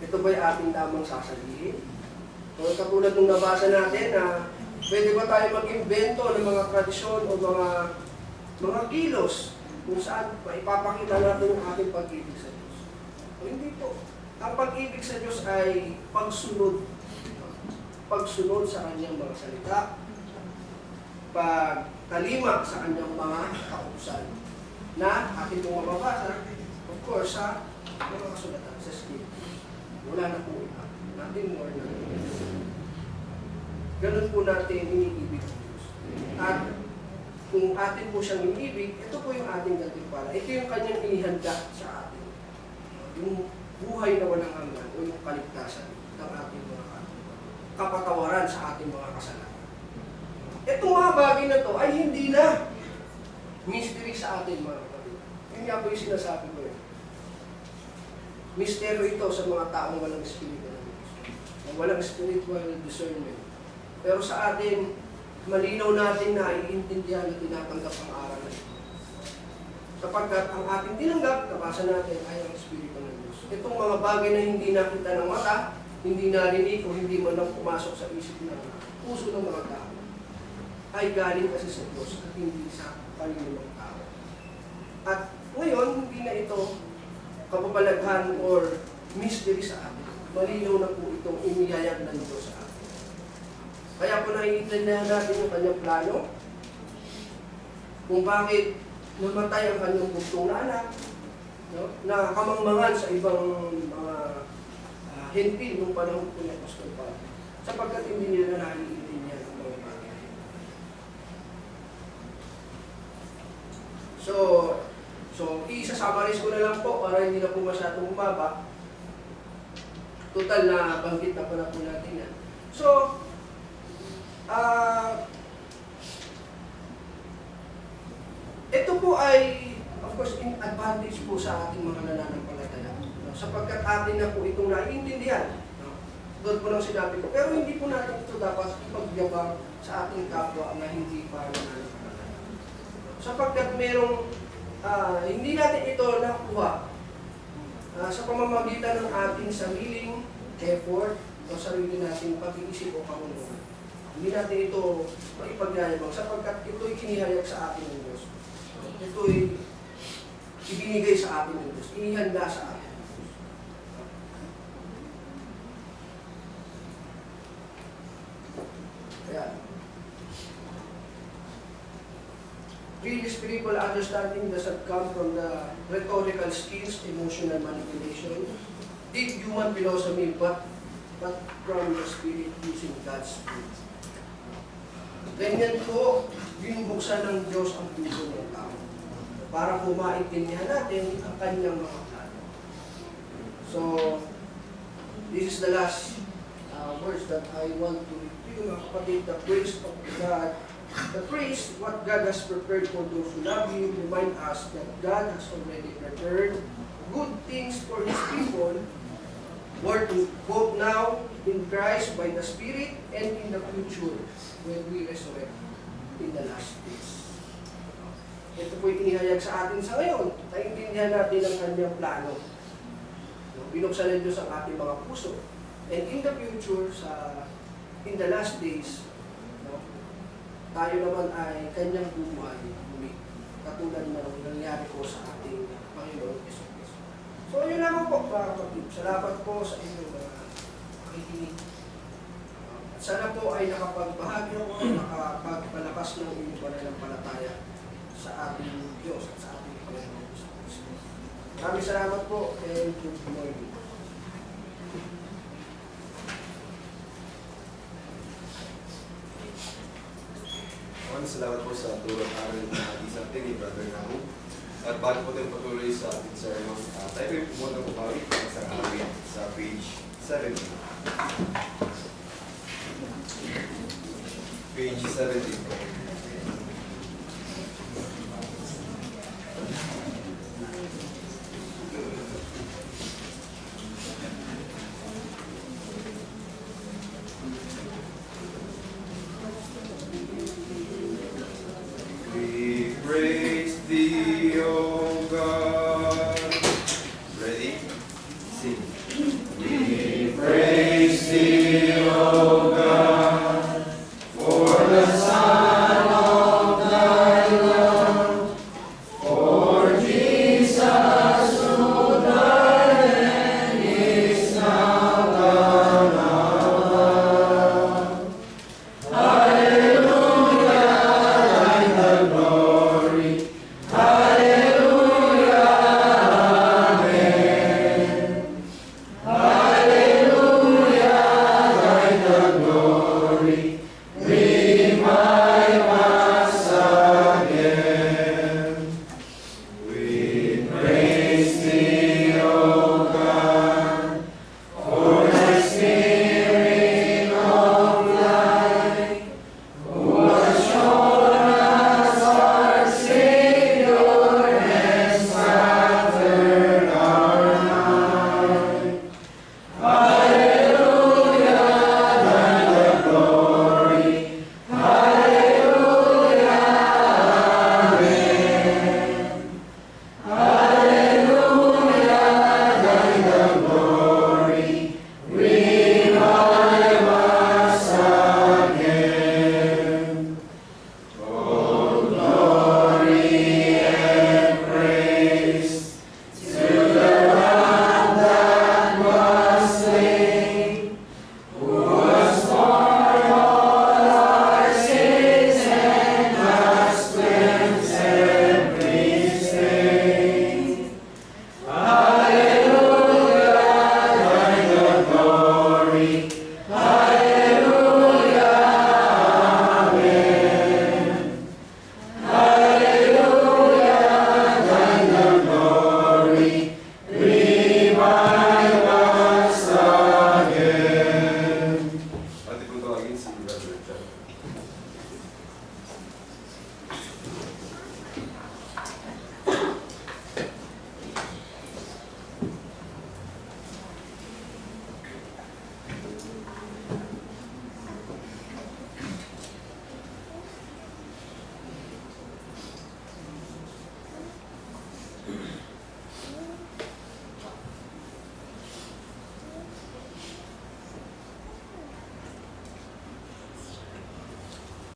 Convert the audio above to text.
Ito ba'y ating tamang sasabihin? O katulad nung nabasa natin na pwede ba tayo mag-invento ng mga tradisyon o mga kilos kung saan maipapakita natin yung ating pag-ibig sa Diyos? O hindi po. Ang pag-ibig sa Diyos ay pagsunod. Pagsunod sa Kanyang mga salita. Pagtalima sa Kanyang mga kautusan. Na ating pong mababasa, of course, sa mga kasulatan, sa Scriptures. Wala na po iba. Nothing more na. Ganun po natin iniibig ang Diyos. At kung atin po siyang iniibig, ito po yung ating gantimpala. Ito yung Kanyang inihanda sa atin. Yung buhay na walang hanggan o yung kaligtasan ng ating mga kapatawaran sa ating mga kasalanan. Itong mga bagay na to ay hindi na mystery sa atin, mga kapatid. Yun nga po yung sinasabi ko yun. Misteryo ito sa mga taong walang espiritu ng Diyos. Walang spiritual discernment. Pero sa atin, malinaw natin na iintindihan at tinatanggap ang aral na ito. Sapagkat ang ating tinanggap, nabasa natin, ay ang espiritu ng Diyos. Itong mga bagay na hindi nakita ng mata, hindi narinig o hindi man lang pumasok sa isip ng puso ng mga tao, ay galing kasi sa Diyos at hindi sa panimulang tao. At ngayon, hindi na ito kapabalaghan or mystery sa atin. Malinaw na po itong inihayag ng Diyos sa atin. Kaya po naiintindihan natin yung kanyang plano, kung bakit namatay ang kanyang buktong na anak, no? Na kamangmangan sa ibang mga hentil nung panahon po ni Apostol Pablo, sapagkat hindi nila naiintindihan ang mga bagay. So isa-summarize ko na lang po para hindi na po masyadong umaba. Total na banggit na po natin yan. So, ito po ay, of course, in advantage po sa ating mga nananampalataya. No? Sapagkat atin na po itong naiintindihan. No? Doon po lang sinabi ko. Pero hindi po natin ito dapat ipagyabang sa ating kapwa na hindi pa nananampalataya. Sapagkat merong, hindi natin ito nakuha sa pamamagitan ng ating sariling effort o sarili nating pag-iisip o kaunungan. Hindi natin ito maipagyayabang sapagkat ito'y kinihayag sa atin ng Diyos. Ito'y ibinigay sa atin ng Diyos. Inihanda sa atin. Kaya, real spiritual understanding doesn't come from the rhetorical skills, emotional manipulation, deep human philosophy, but from the Spirit using God's Spirit. Ganyan po, binubuksan ng Diyos ang puso ng tao para po maintindihan natin ang kanyang mga plano. So, this is the last words that I want to read to you, mga kapatid. The praise of God, the praise what God has prepared for those who love Him, remind us that God has already prepared good things for His people, both now in Christ by the Spirit and in the future when we resurrect in the last days. Ito po yung inihayag sa atin sa ngayon. Naintindihan natin ang kanyang plano. Binuksan ng Diyos ang ating mga puso. And in the future, in the last days, tayo naman ay kanyang buhay muli. Katulad ng nangyari po sa ating Panginoon Yesus Cristo. So, yun lang po, mga kapatid. Salamat po sa inyong mga pakikinig. At sana po ay nakapagbahagi ako, nakapagpalakas ng inyong pananampalataya sa ating Diyos at sa ating Panginoon Yesus Cristo. Maraming salamat po and good morning. Salamat po sa turang aral na ating sa atin ni Brother Nahu. At bago po tayo patuloy sa ating sermon, tayo po pumunta po kami sa awit sa page 17. Page 17.